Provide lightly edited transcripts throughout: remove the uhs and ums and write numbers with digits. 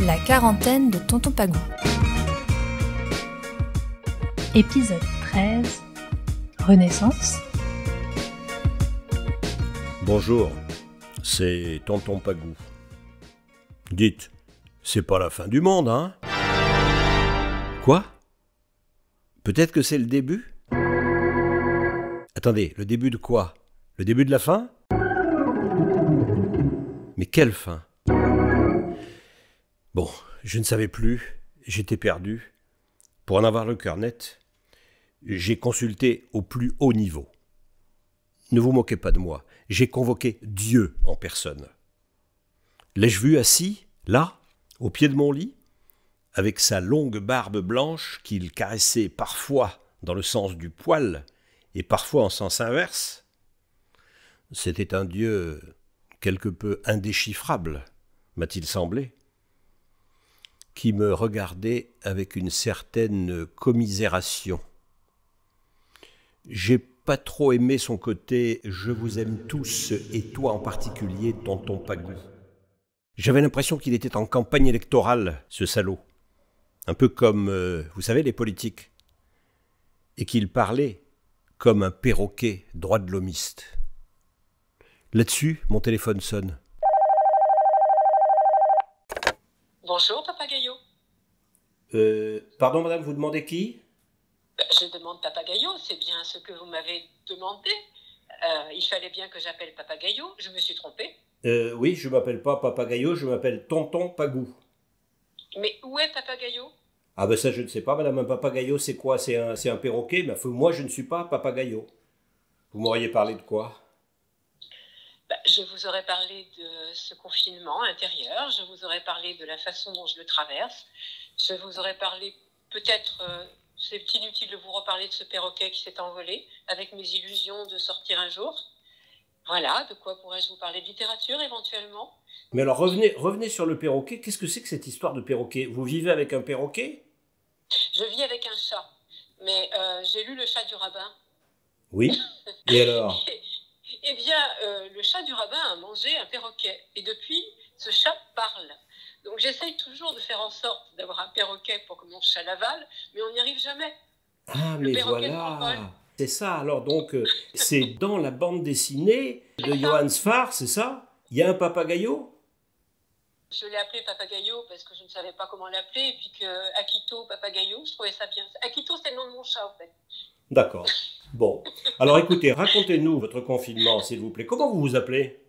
La quarantaine de Tonton Pagou. Épisode 13. Renaissance. Bonjour, c'est Tonton Pagou. Dites, c'est pas la fin du monde, hein? Quoi? Peut-être que c'est le début? Attendez, le début de quoi? Le début de la fin? Mais quelle fin? Bon, je ne savais plus, j'étais perdu. Pour en avoir le cœur net, j'ai consulté au plus haut niveau. Ne vous moquez pas de moi, j'ai convoqué Dieu en personne. L'ai-je vu assis, là, au pied de mon lit, avec sa longue barbe blanche qu'il caressait parfois dans le sens du poil et parfois en sens inverse? C'était un Dieu quelque peu indéchiffrable, m'a-t-il semblé, qui me regardait avec une certaine commisération. J'ai pas trop aimé son côté « je vous aime tous et toi en particulier, Tonton Pagou ». J'avais l'impression qu'il était en campagne électorale, ce salaud. Un peu comme, vous savez, les politiques. Et qu'il parlait comme un perroquet droit de l'homiste. Là-dessus, mon téléphone sonne. Bonjour, Papagayo. Pardon, madame, vous demandez qui? Je demande Papagayo, c'est bien ce que vous m'avez demandé. Il fallait bien que j'appelle Papagayo, je me suis trompée. Oui, je m'appelle pas Papagayo, je m'appelle Tonton Pagou. Mais où est Papagayo? Ah ben ça, je ne sais pas, madame, un papagayo, c'est quoi? C'est un perroquet? Mais moi, je ne suis pas Papagayo. Vous m'auriez parlé de quoi? Je vous aurais parlé de ce confinement intérieur, je vous aurais parlé de la façon dont je le traverse, je vous aurais parlé peut-être... c'est inutile de vous reparler de ce perroquet qui s'est envolé, avec mes illusions de sortir un jour. Voilà, de quoi pourrais-je vous parler? De littérature, éventuellement? Mais alors, revenez sur le perroquet. Qu'est-ce que c'est que cette histoire de perroquet? Vous vivez avec un perroquet? Je vis avec un chat, mais j'ai lu Le Chat du rabbin. Oui. Et alors? Eh bien, le chat du rabbin a mangé un perroquet, et depuis, ce chat parle. Donc j'essaye toujours de faire en sorte d'avoir un perroquet pour que mon chat l'avale, mais on n'y arrive jamais. Ah, Le mais perroquet voilà. s'envole. C'est ça, alors donc, c'est dans la bande dessinée de Johann Sfar, c'est ça? Il y a un papagayo? Je l'ai appelé Papagayo parce que je ne savais pas comment l'appeler, et puis que Akito Papagayo, je trouvais ça bien. Akito, c'est le nom de mon chat, en fait. D'accord. Bon. Alors écoutez, racontez-nous votre confinement, s'il vous plaît. Comment vous vous appelez?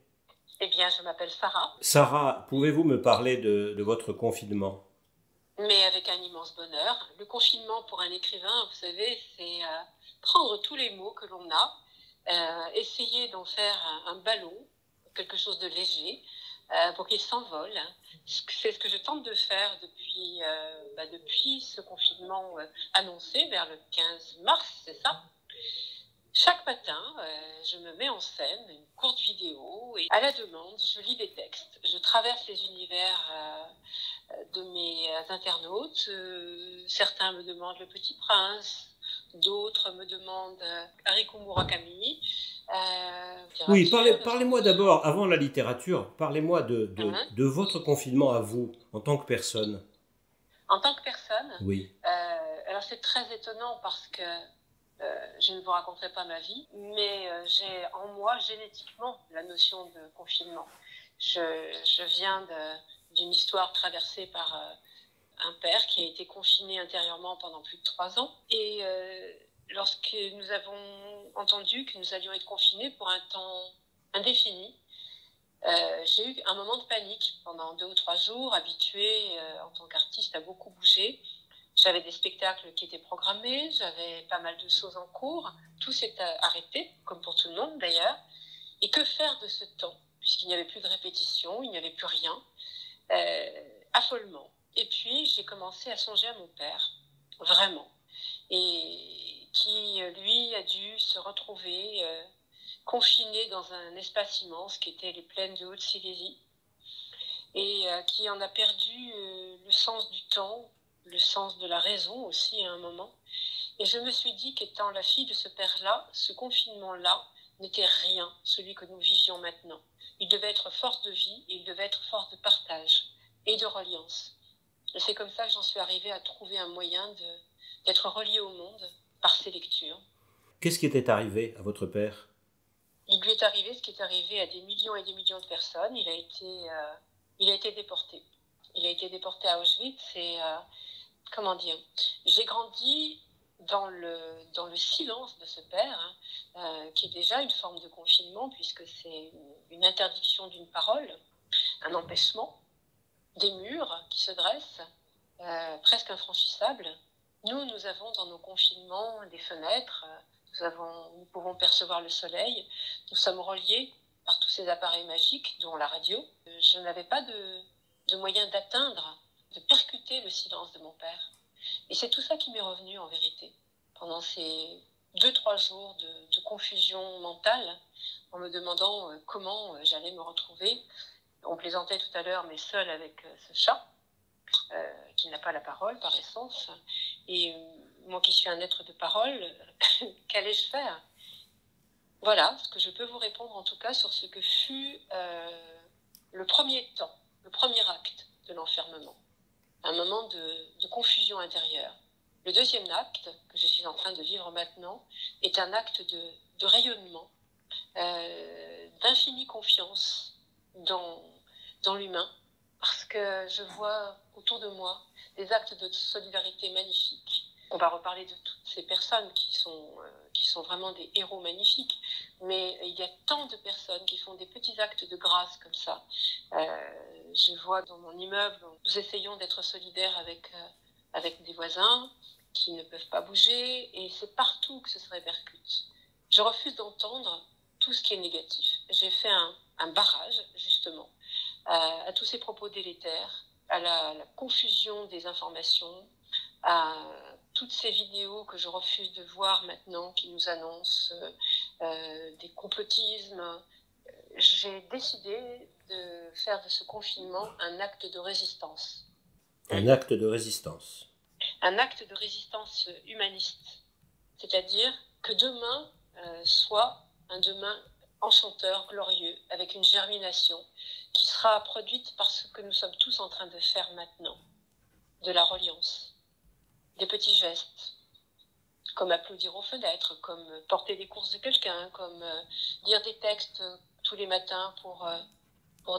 Eh bien, je m'appelle Sarah, Sarah, pouvez-vous me parler de votre confinement? mais avec un immense bonheur. Le confinement pour un écrivain, vous savez, c'est prendre tous les mots que l'on a, essayer d'en faire un ballon, quelque chose de léger, pour qu'il s'envole. C'est ce que je tente de faire depuis ce confinement annoncé vers le 15 mars, c'est ça. Chaque matin, je me mets en scène, une courte vidéo, et à la demande, je lis des textes. Je traverse les univers de mes internautes. Certains me demandent Le Petit Prince, d'autres me demandent Haruki Murakami. Oui, parlez-moi d'abord, avant la littérature, parlez-moi de votre confinement à vous, en tant que personne. En tant que personne, Oui. alors c'est très étonnant parce que je ne vous raconterai pas ma vie, mais j'ai en moi génétiquement la notion de confinement. Je viens d'une histoire traversée par un père qui a été confiné intérieurement pendant plus de 3 ans. Et lorsque nous avons entendu que nous allions être confinés pour un temps indéfini, j'ai eu un moment de panique pendant 2 ou 3 jours, habituée en tant qu'artiste à beaucoup bouger. J'avais des spectacles qui étaient programmés, j'avais pas mal de choses en cours. Tout s'est arrêté, comme pour tout le monde d'ailleurs. Et que faire de ce temps, puisqu'il n'y avait plus de répétition, il n'y avait plus rien? Affolement. Et puis, j'ai commencé à songer à mon père, vraiment. Et qui, lui, a dû se retrouver confiné dans un espace immense qui était les plaines de Haute-Silésie. Et qui en a perdu le sens du temps, le sens de la raison aussi à un moment. Et je me suis dit qu'étant la fille de ce père-là, ce confinement-là n'était rien, celui que nous vivions maintenant. Il devait être force de vie, et il devait être force de partage et de reliance. Et c'est comme ça que j'en suis arrivée à trouver un moyen d'être reliée au monde par ces lectures. Qu'est-ce qui était arrivé à votre père ? Il lui est arrivé ce qui est arrivé à des millions et des millions de personnes. Il a été déporté. Il a été déporté à Auschwitz et, comment dire, j'ai grandi dans le silence de ce père, qui est déjà une forme de confinement, puisque c'est une interdiction d'une parole, un empêchement, des murs qui se dressent, presque infranchissables. Nous avons dans nos confinements des fenêtres, nous pouvons percevoir le soleil, nous sommes reliés par tous ces appareils magiques, dont la radio. Je n'avais pas de moyen d'atteindre, de percuter le silence de mon père. Et c'est tout ça qui m'est revenu en vérité, pendant ces 2-3 jours de confusion mentale, en me demandant comment j'allais me retrouver. On plaisantait tout à l'heure, mais seul avec ce chat, qui n'a pas la parole par essence. Et moi qui suis un être de parole, qu'allais-je faire ? Voilà ce que je peux vous répondre en tout cas sur ce que fut le premier temps, le premier acte de l'enfermement. Un moment de confusion intérieure. Le deuxième acte, que je suis en train de vivre maintenant, est un acte de rayonnement, d'infinie confiance dans l'humain, parce que je vois autour de moi des actes de solidarité magnifiques. On va reparler de toutes ces personnes qui sont vraiment des héros magnifiques, mais il y a tant de personnes qui font des petits actes de grâce comme ça. Je vois dans mon immeuble, nous essayons d'être solidaires avec des voisins qui ne peuvent pas bouger, et c'est partout que ça se répercute. Je refuse d'entendre tout ce qui est négatif. J'ai fait un barrage, justement, à tous ces propos délétères, à la confusion des informations, à toutes ces vidéos que je refuse de voir maintenant, qui nous annoncent des complotismes. J'ai décidé de faire de ce confinement un acte de résistance. Un acte de résistance. Un acte de résistance humaniste. C'est-à-dire que demain soit un demain enchanteur, glorieux, avec une germination qui sera produite par ce que nous sommes tous en train de faire maintenant. De la reliance, des petits gestes, comme applaudir aux fenêtres, comme porter les courses de quelqu'un, comme lire des textes tous les matins pour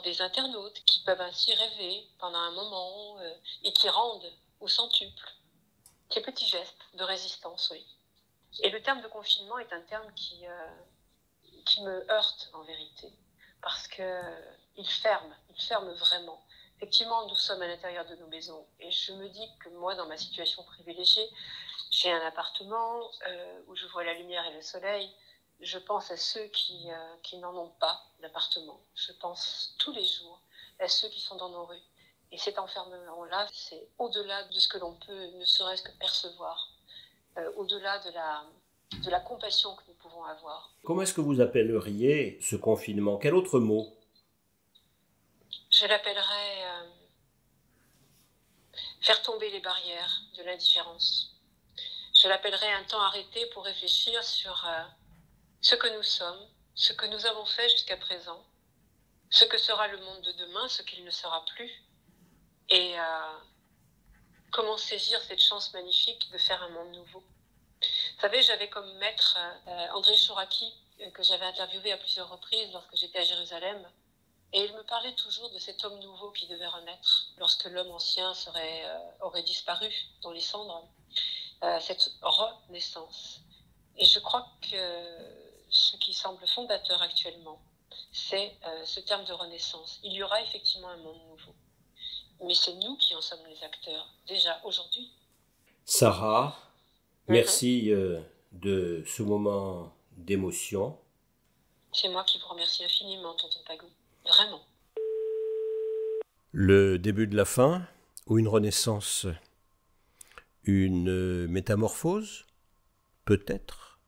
des internautes qui peuvent ainsi rêver pendant un moment et qui rendent au centuple. Ces petits gestes de résistance, oui. Et le terme de confinement est un terme qui me heurte en vérité, parce qu'il ferme vraiment. Effectivement, nous sommes à l'intérieur de nos maisons, et je me dis que moi, dans ma situation privilégiée, j'ai un appartement où je vois la lumière et le soleil. Je pense à ceux qui n'en ont pas d'appartement. Je pense tous les jours à ceux qui sont dans nos rues. Et cet enfermement-là, c'est au-delà de ce que l'on peut ne serait-ce que percevoir, au-delà de la compassion que nous pouvons avoir. Comment est-ce que vous appelleriez ce confinement ? Quel autre mot ? Je l'appellerais faire tomber les barrières de l'indifférence. Je l'appellerais un temps arrêté pour réfléchir sur ce que nous sommes, ce que nous avons fait jusqu'à présent, ce que sera le monde de demain, ce qu'il ne sera plus, et comment saisir cette chance magnifique de faire un monde nouveau. Vous savez, j'avais comme maître André Chouraki, que j'avais interviewé à plusieurs reprises lorsque j'étais à Jérusalem, et il me parlait toujours de cet homme nouveau qui devait renaître lorsque l'homme ancien aurait disparu dans les cendres, cette renaissance. Et je crois que ce qui semble fondateur actuellement, c'est ce terme de renaissance. Il y aura effectivement un monde nouveau, mais c'est nous qui en sommes les acteurs, déjà aujourd'hui. Sarah, merci de ce moment d'émotion. C'est moi qui vous remercie infiniment, tonton Pagou. Vraiment. Le début de la fin, ou une renaissance, une métamorphose, peut-être.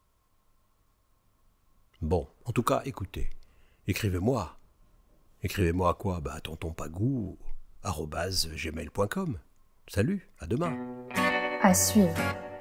Bon, en tout cas, écoutez, écrivez-moi. Écrivez-moi à quoi ? À tontonpagou@gmail.com. Salut, à demain. À suivre.